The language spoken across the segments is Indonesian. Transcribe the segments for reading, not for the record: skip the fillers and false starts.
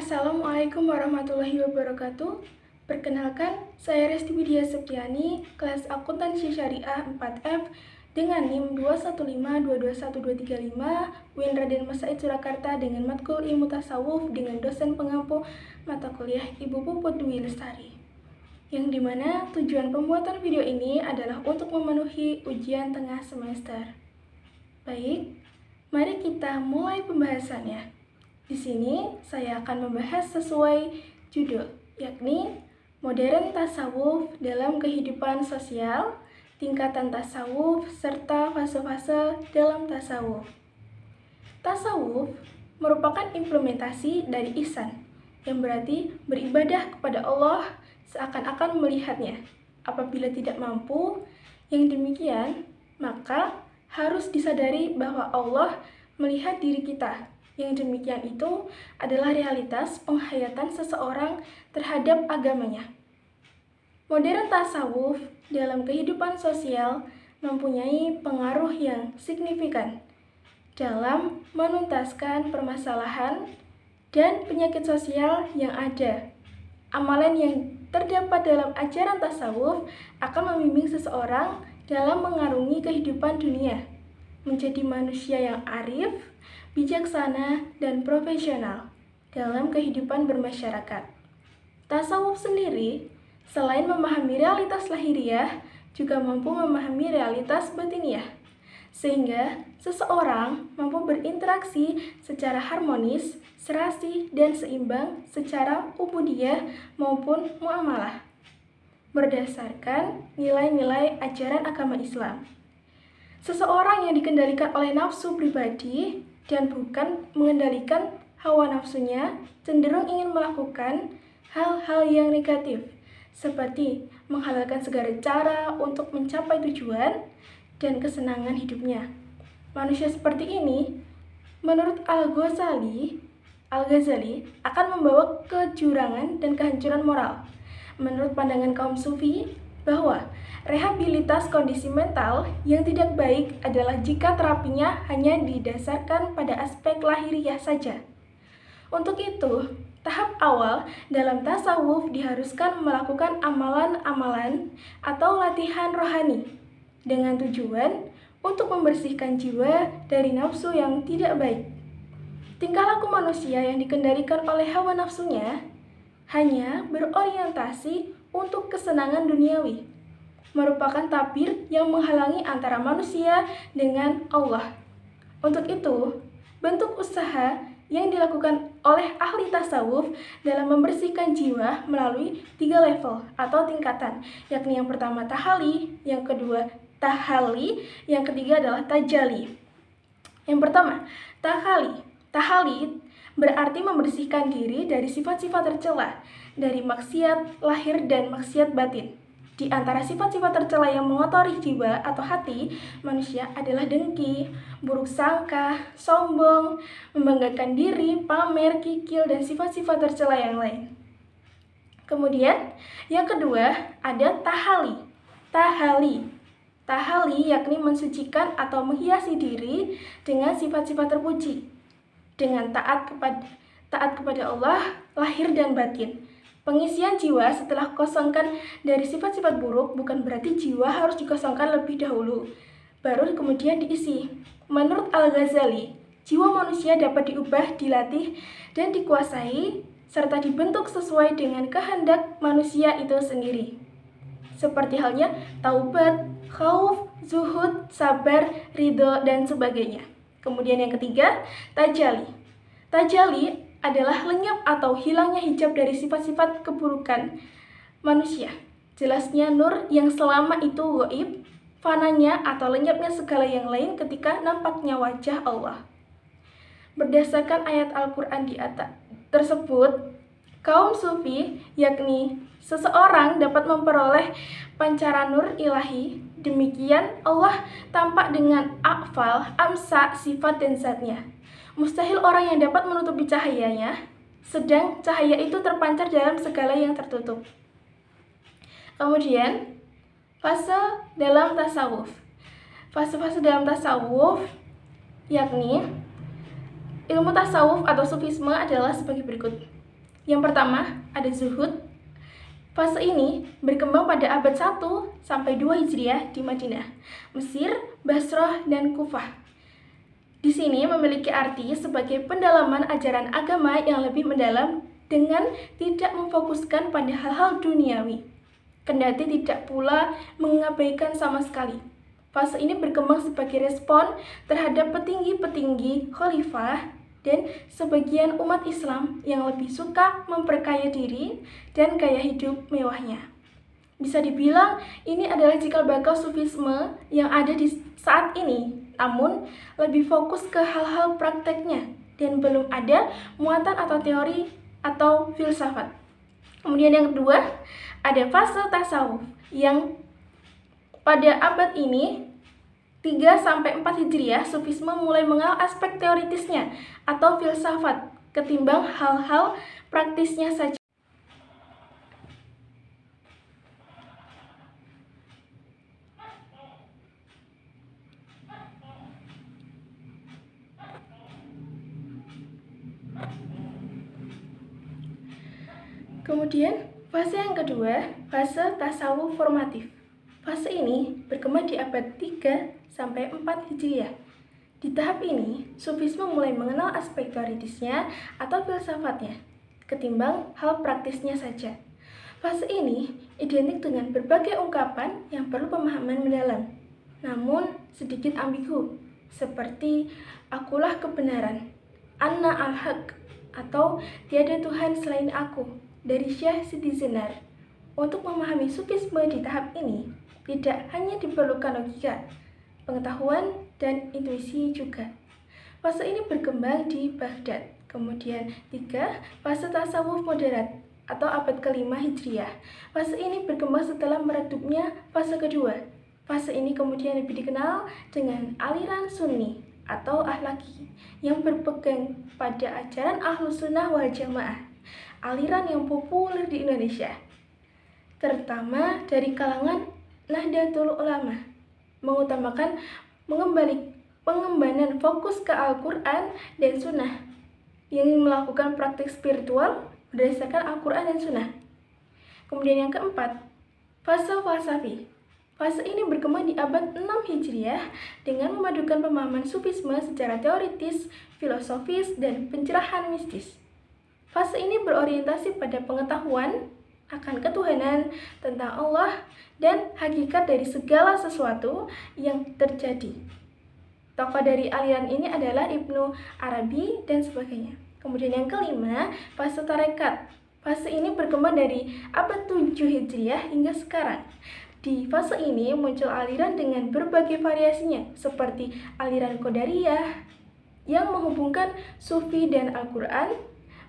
Assalamualaikum warahmatullahi wabarakatuh. Perkenalkan, saya Resti Widya Septiani, kelas Akuntansi Syariah 4F dengan NIM 215221235, UIN Raden Masaid Surakarta dengan matkul ilmu tasawuf dengan dosen pengampu mata kuliah Ibu Puput Dwi Lestari. Yang dimana tujuan pembuatan video ini adalah untuk memenuhi ujian tengah semester. Baik, mari kita mulai pembahasannya. Di sini saya akan membahas sesuai judul, yakni modern tasawuf dalam kehidupan sosial, tingkatan tasawuf, serta fase-fase dalam tasawuf. Tasawuf merupakan implementasi dari ihsan, yang berarti beribadah kepada Allah seakan-akan melihatnya. Apabila tidak mampu, yang demikian, maka harus disadari bahwa Allah melihat diri kita. Yang demikian itu adalah realitas penghayatan seseorang terhadap agamanya. Modern tasawuf dalam kehidupan sosial mempunyai pengaruh yang signifikan dalam menuntaskan permasalahan dan penyakit sosial yang ada. Amalan yang terdapat dalam ajaran tasawuf akan membimbing seseorang dalam mengarungi kehidupan dunia, menjadi manusia yang arif, bijaksana, dan profesional dalam kehidupan bermasyarakat. Tasawuf sendiri, selain memahami realitas lahiriah, juga mampu memahami realitas batiniah, sehingga seseorang mampu berinteraksi secara harmonis, serasi, dan seimbang secara ubudiyah maupun muamalah, berdasarkan nilai-nilai ajaran agama Islam. Seseorang yang dikendalikan oleh nafsu pribadi dan bukan mengendalikan hawa nafsunya, cenderung ingin melakukan hal-hal yang negatif, seperti menghalalkan segala cara untuk mencapai tujuan dan kesenangan hidupnya. Manusia seperti ini, menurut Al-Ghazali, akan membawa kejurangan dan kehancuran moral. Menurut pandangan kaum sufi, bahwa rehabilitas kondisi mental yang tidak baik adalah jika terapinya hanya didasarkan pada aspek lahiriah saja. Untuk itu, tahap awal dalam tasawuf diharuskan melakukan amalan-amalan atau latihan rohani dengan tujuan untuk membersihkan jiwa dari nafsu yang tidak baik. Tingkah laku manusia yang dikendalikan oleh hawa nafsunya hanya berorientasi untuk kesenangan duniawi, merupakan tabir yang menghalangi antara manusia dengan Allah. Untuk itu, bentuk usaha yang dilakukan oleh ahli tasawuf dalam membersihkan jiwa melalui 3 level atau tingkatan, yakni yang pertama tahali, yang kedua tahali, yang ketiga adalah tajali. Yang pertama, tahali. Tahali berarti membersihkan diri dari sifat-sifat tercela, dari maksiat lahir dan maksiat batin. Di antara sifat-sifat tercela yang mengotori jiwa atau hati manusia adalah dengki, buruk sangka, sombong, membanggakan diri, pamer, kikil, dan sifat-sifat tercela yang lain. Kemudian, yang kedua ada tahali. Tahali yakni mensucikan atau menghiasi diri dengan sifat-sifat terpuji, dengan taat kepada Allah, lahir dan batin. Pengisian jiwa setelah kosongkan dari sifat-sifat buruk bukan berarti jiwa harus dikosongkan lebih dahulu, baru kemudian diisi. Menurut Al-Ghazali, jiwa manusia dapat diubah, dilatih, dan dikuasai, serta dibentuk sesuai dengan kehendak manusia itu sendiri. Seperti halnya taubat, khauf, zuhud, sabar, ridho, dan sebagainya. Kemudian yang ketiga, tajali. Tajali adalah lenyap atau hilangnya hijab dari sifat-sifat keburukan manusia. Jelasnya nur yang selama itu gaib, fananya atau lenyapnya segala yang lain ketika nampaknya wajah Allah. Berdasarkan ayat Al-Quran di atas tersebut, kaum sufi, yakni seseorang dapat memperoleh pancaran nur ilahi. Demikian Allah tampak dengan akfal, amsa, sifat dan zatnya. Mustahil orang yang dapat menutupi cahayanya, sedang cahaya itu terpancar dalam segala yang tertutup. Kemudian, fase dalam tasawuf. Fase-fase dalam tasawuf, yakni ilmu tasawuf atau sufisme adalah sebagai berikut. Yang pertama, ada zuhud. Fase ini berkembang pada abad 1 sampai 2 Hijriah di Madinah, Mesir, Basrah, dan Kufah. Di sini memiliki arti sebagai pendalaman ajaran agama yang lebih mendalam dengan tidak memfokuskan pada hal-hal duniawi, kendati tidak pula mengabaikan sama sekali. Fase ini berkembang sebagai respon terhadap petinggi-petinggi khalifah dan sebagian umat Islam yang lebih suka memperkaya diri dan gaya hidup mewahnya. Bisa dibilang ini adalah cikal bakal sufisme yang ada di saat ini, namun lebih fokus ke hal-hal prakteknya dan belum ada muatan atau teori atau filsafat. Kemudian yang kedua, ada fase tasawuf yang pada abad ini 3-4 Hijriah, sufisme mulai mengenal aspek teoritisnya atau filsafat ketimbang hal-hal praktisnya saja. Kemudian, fase yang kedua, fase tasawuf formatif. Fase ini berkembang di abad 3-4 Hijriah. Di tahap ini, sufisme mulai mengenal aspek teoritisnya atau filsafatnya, ketimbang hal praktisnya saja. Fase ini identik dengan berbagai ungkapan yang perlu pemahaman mendalam, namun sedikit ambigu, seperti akulah kebenaran, Anna al-Haq, atau tiada Tuhan selain aku, dari Syekh Siti Jenar. Untuk memahami sufisme di tahap ini, tidak hanya diperlukan logika, pengetahuan, dan intuisi juga. Fase ini berkembang di Baghdad. Kemudian 3, fase tasawuf moderat atau abad ke-5 Hijriah. Fase ini berkembang setelah meredupnya fase kedua. Fase ini kemudian lebih dikenal dengan aliran Sunni atau Ahlaki yang berpegang pada ajaran Ahlus Sunnah wal Jamaah, aliran yang populer di Indonesia, terutama dari kalangan Nahdlatul Ulama, mengutamakan pengembangan fokus ke Al-Quran dan Sunnah, yang melakukan praktik spiritual berdasarkan Al-Quran dan Sunnah. Kemudian yang keempat, fase falsafi. Fase ini berkembang di abad 6 Hijriah dengan memadukan pemahaman sufisme secara teoritis, filosofis, dan pencerahan mistis. Fase ini berorientasi pada pengetahuan akan ketuhanan, tentang Allah, dan hakikat dari segala sesuatu yang terjadi. Tokoh dari aliran ini adalah Ibnu Arabi dan sebagainya. Kemudian yang kelima, fase tarekat. Fase ini berkembang dari abad 7 Hijriah hingga sekarang. Di fase ini muncul aliran dengan berbagai variasinya, seperti aliran Qadariyah yang menghubungkan Sufi dan Al-Quran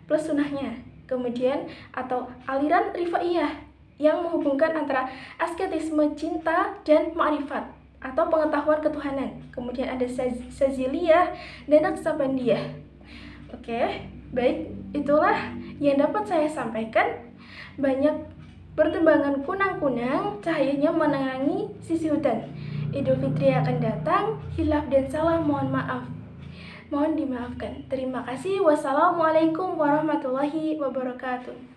plus sunnahnya. Kemudian atau aliran Rifaiyah yang menghubungkan antara asketisme cinta dan ma'rifat atau pengetahuan ketuhanan. Kemudian ada Saziliyah dan Naqsabandiyah. Oke, baik, itulah yang dapat saya sampaikan. Banyak pertembangan kunang-kunang, cahayanya menerangi sisi hutan. Idul Fitri akan datang, hilaf dan salah mohon maaf. Mohon dimaafkan. Terima kasih. Wassalamualaikum warahmatullahi wabarakatuh.